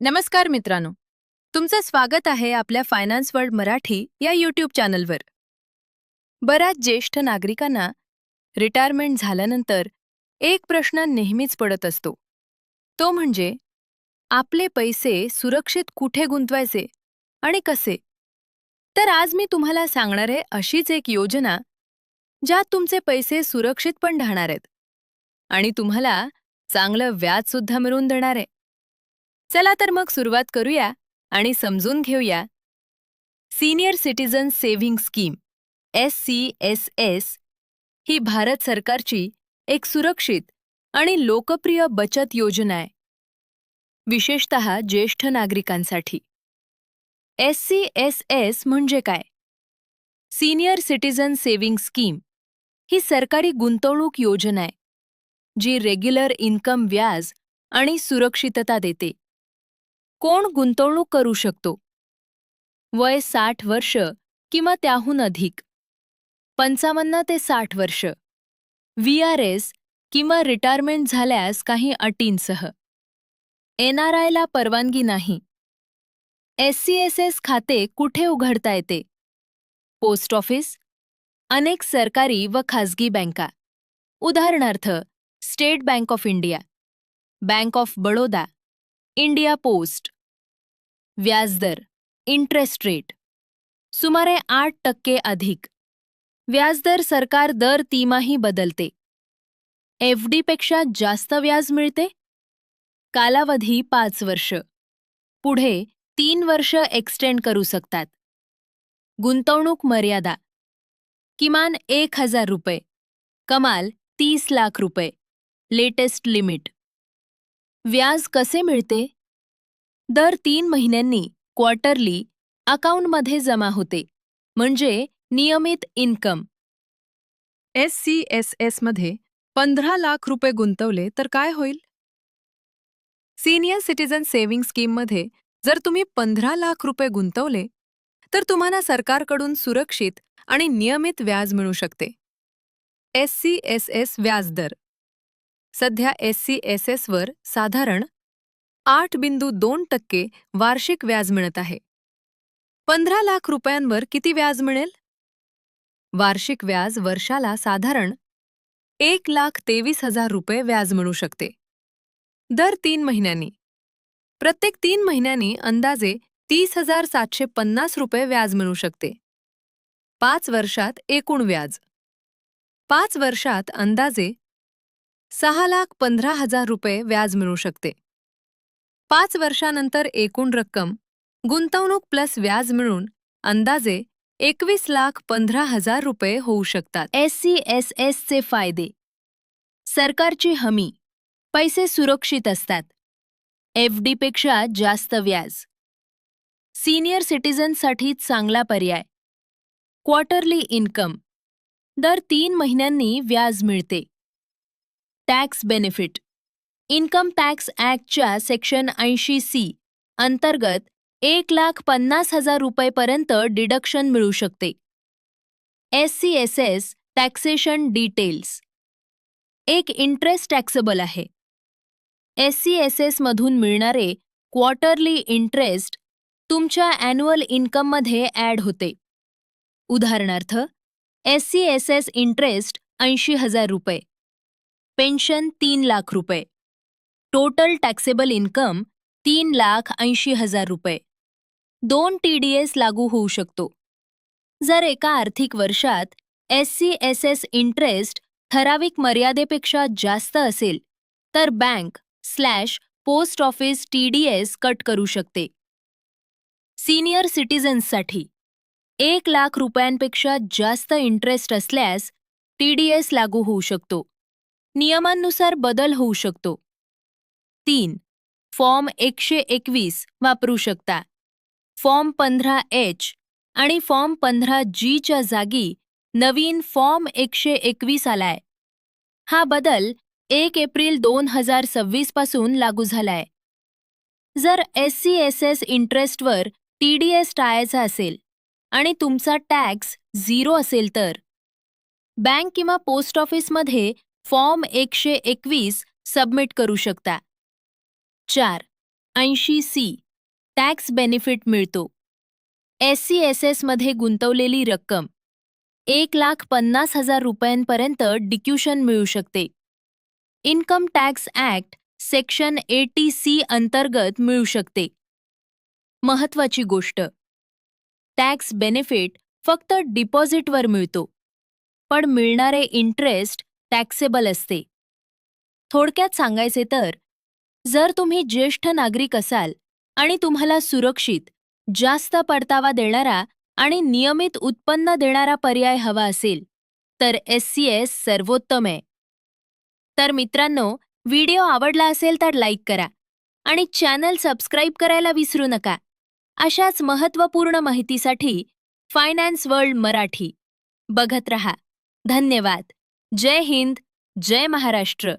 नमस्कार मित्रांनो, तुमचं स्वागत आहे आपल्या फायनान्स वर्ल्ड मराठी या यूट्यूब चॅनलवर. बऱ्याच ज्येष्ठ नागरिकांना रिटायरमेंट झाल्यानंतर एक प्रश्न नेहमीच पडत असतो. तो म्हणजे आपले पैसे सुरक्षित कुठे गुंतवायचे आणि कसे. तर आज मी तुम्हाला सांगणार आहे अशीच एक योजना ज्यात तुमचे पैसे सुरक्षित पण राहणार आहेत आणि तुम्हाला चांगलं व्याज सुद्धा मिळवून देणार आहे. चला तर मग सुरुवात करूया आणि समजून घेऊया. Senior citizen saving scheme SCSS ही भारत सरकारची एक सुरक्षित आणि लोकप्रिय बचत योजना आहे, विशेषतः ज्येष्ठ नागरिकांसाठी. SCSS म्हणजे काय? सीनियर सिटीजन सेव्हिंग स्कीम ही सरकारी गुंतवणूक योजना आहे जी रेग्युलर इन्कम व्याज आणि सुरक्षितता देते. कोण गुंतवणूक करू शकतो? वय 60 वर्ष किंवा त्याहून अधिक, 55 ते 60 वर्ष, VRS किंवा रिटायरमेंट झाल्यास काही अटींसह. NRIला परवानगी नाही. SCSS खाते कुठे उघडता येते? पोस्ट ऑफिस, अनेक सरकारी व खासगी बँका, उदाहरणार्थ state bank of India, bank of Baroda, India post. व्याजदर इंटरेस्ट रेट सुमारे 8% अधिक. व्याजदर सरकार दर तिमाही बदलते. FD पेक्षा जास्त व्याज मिळते. कालावधी 5 वर्ष. पुढे 3 वर्ष एक्सटेंड करू शकतात. गुंतवणूक मर्यादा किमान 1,000 रुपये, कमाल 30 लाख रुपये, लेटेस्ट लिमिट. व्याज कसे मिळते? दर 3 महिन्यांनी क्वार्टरली अकाउंटमध्ये जमा होते, म्हणजे नियमित इन्कम. SCSS मध्ये 15 लाख रुपये गुंतवले तर काय होईल? सीनियर सिटीजन सेव्हिंग स्कीममध्ये जर तुम्ही 15 लाख रुपये गुंतवले तर तुम्हाला सरकारकडून सुरक्षित आणि नियमित व्याज मिळू शकते. SCSS व्याजदर सध्या SCSS वर साधारण 8.2% वार्षिक व्याज मिळत आहे. 15 लाख रुपयांवर किती व्याज मिळेल? वार्षिक व्याज वर्षाला साधारण 1,23,000 रुपये व्याज मिळू शकते. दर 3 महिन्यांनी प्रत्येक 3 महिन्यांनी अंदाजे 30,750 रुपये व्याज मिळू शकते. 5 वर्षात एकूण व्याज 5 वर्षात अंदाजे 6,15,000 रुपये व्याज मिळू शकते. 5 वर्षानंतर एकूण रक्कम गुंतवणूक प्लस व्याज मिळून अंदाजे 21,15,000 रुपये होऊ शकतात. SCSSचे फायदे: सरकारची हमी, पैसे सुरक्षित असतात, FD पेक्षा जास्त व्याज, सीनियर सिटीजनसाठी चांगला पर्याय, क्वार्टरली इन्कम, दर 3 महिन्यांनी व्याज मिळते. टॅक्स बेनिफिट: इन्कम टॅक्स ॲक्टच्या सेक्शन 80C अंतर्गत 1,50,000 रुपयेपर्यंत डिडक्शन मिळू शकते. SCSS टॅक्सेशन डिटेल्स: एक इंटरेस्ट टॅक्सेबल आहे. SCSS मधून मिळणारे क्वार्टरली इंटरेस्ट तुमच्या ॲन्युअल इन्कममध्ये ॲड होते. उदाहरणार्थ SCSS इंटरेस्ट 80,000 रुपये, पेन्शन 3 लाख रुपये, टोटल टॅक्सेबल इन्कम 3,80,000 रुपये. 2 TDS लागू होऊ शकतो. जर एका आर्थिक वर्षात SCSS इंटरेस्ट ठराविक मर्यादेपेक्षा जास्त असेल तर बँक/पोस्ट ऑफिस TDS कट करू शकते. सीनियर सिटीजन्ससाठी 1 लाख रुपयांपेक्षा जास्त इंटरेस्ट असल्यास TDS लागू होऊ शकतो. नियमांनुसार बदल होऊ शकतो. 3. फॉर्म 121 वापरू शकता. फॉर्म 15H आणि फॉर्म 15G च्या जागी नवीन फॉर्म 121 आलाय. हा बदल 1 एप्रिल 2026 पासून लागू झालाय. जर SCSS इंटरेस्टवर TDS टाळायचा असेल आणि तुमचा टॅक्स 0 असेल तर बँक किंवा पोस्ट ऑफिसमध्ये फॉर्म 121 सबमिट करू शकता. 4. 80C टॅक्स बेनिफिट मिळतो. SCSS मध्ये गुंतवलेली रक्कम 1,50,000 रुपयांपर्यंत डिक्युशन मिळू शकते. Income tax act section 80C अंतर्गत मिळू शकते. महत्त्वाची गोष्ट, टॅक्स बेनिफिट फक्त डिपॉझिटवर मिळतो, पण मिळणारे इंटरेस्ट टॅक्सेबल असते. थोडक्यात सांगायचे तर, जर तुम्ही ज्येष्ठ नागरिक असाल आणि तुम्हाला सुरक्षित, जास्त परतावा देणारा आणि नियमित उत्पन्न देणारा पर्याय हवा असेल, तर SCS सर्वोत्तम आहे. तर मित्रांनो, व्हिडिओ आवडला असेल तर लाईक करा आणि चॅनल सबस्क्राईब करायला विसरू नका. अशाच महत्त्वपूर्ण माहितीसाठी फायनान्स वर्ल्ड मराठी बघत रहा. धन्यवाद. जय हिंद, जय महाराष्ट्र.